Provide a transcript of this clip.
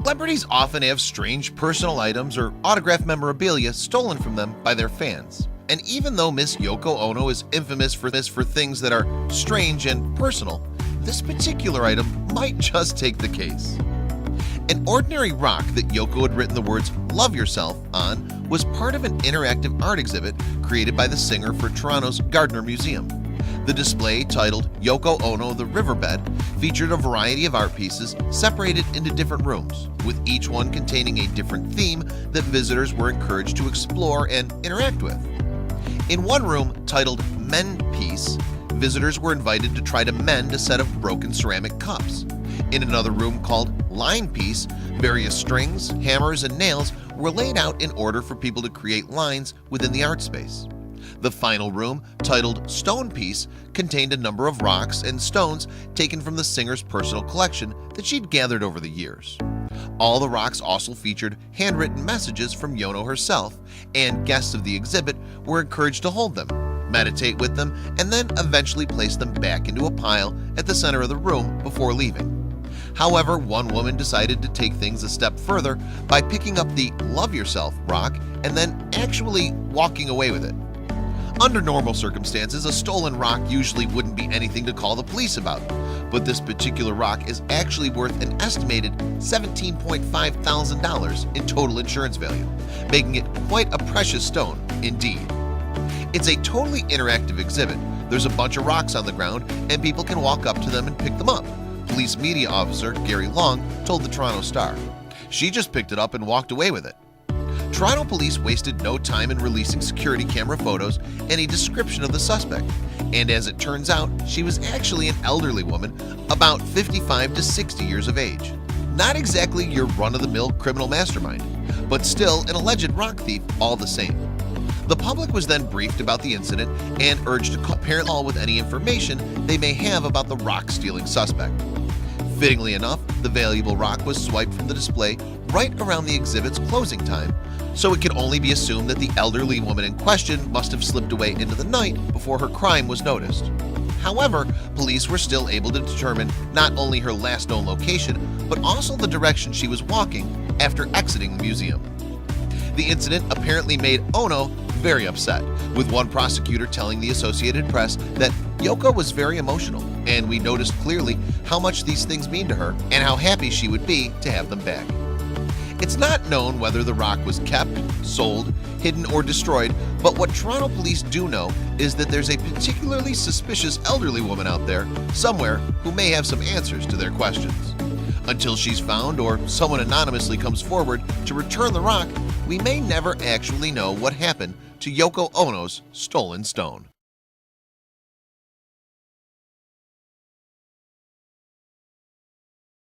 Celebrities often have strange personal items or autographed memorabilia stolen from them by their fans. And even though Miss Yoko Ono is infamous for things that are strange and personal, this particular item might just take the case. An ordinary rock that Yoko had written the words "Love Yourself" on was part of an interactive art exhibit created by the singer for Toronto's Gardner Museum. The display, titled Yoko Ono the Riverbed, featured a variety of art pieces separated into different rooms, with each one containing a different theme that visitors were encouraged to explore and interact with. In one room, titled Mend Piece, visitors were invited to try to mend a set of broken ceramic cups. In another room called Line Piece, various strings, hammers, and nails were laid out in order for people to create lines within the art space. The final room, titled Stone Piece, contained a number of rocks and stones taken from the singer's personal collection that she'd gathered over the years. All the rocks also featured handwritten messages from Yono herself, and guests of the exhibit were encouraged to hold them, meditate with them, and then eventually place them back into a pile at the center of the room before leaving. However, one woman decided to take things a step further by picking up the "Love Yourself" rock and then actually walking away with it. Under normal circumstances, a stolen rock usually wouldn't be anything to call the police about, but this particular rock is actually worth an estimated $17.5 thousand in total insurance value, making it quite a precious stone indeed. It's a totally interactive exhibit. There's a bunch of rocks on the ground and people can walk up to them and pick them up. Police media officer Gary Long told the Toronto Star. She just picked it up and walked away with it. Toronto police wasted no time in releasing security camera photos and a description of the suspect, and as it turns out, she was actually an elderly woman about 55 to 60 years of age. Not exactly your run-of-the-mill criminal mastermind, but still an alleged rock thief all the same. The public was then briefed about the incident and urged to call parent law with any information they may have about the rock-stealing suspect. Fittingly enough, the valuable rock was swiped from the display right around the exhibit's closing time, so it can only be assumed that the elderly woman in question must have slipped away into the night before her crime was noticed. However, police were still able to determine not only her last known location, but also the direction she was walking after exiting the museum. The incident apparently made Ono very upset, with one prosecutor telling the Associated Press that Yoko was very emotional, and we noticed clearly how much these things mean to her and how happy she would be to have them back. It's not known whether the rock was kept, sold, hidden, or destroyed, but what Toronto police do know is that there's a particularly suspicious elderly woman out there somewhere who may have some answers to their questions. Until she's found or someone anonymously comes forward to return the rock, we may never actually know what happened to Yoko Ono's stolen stone.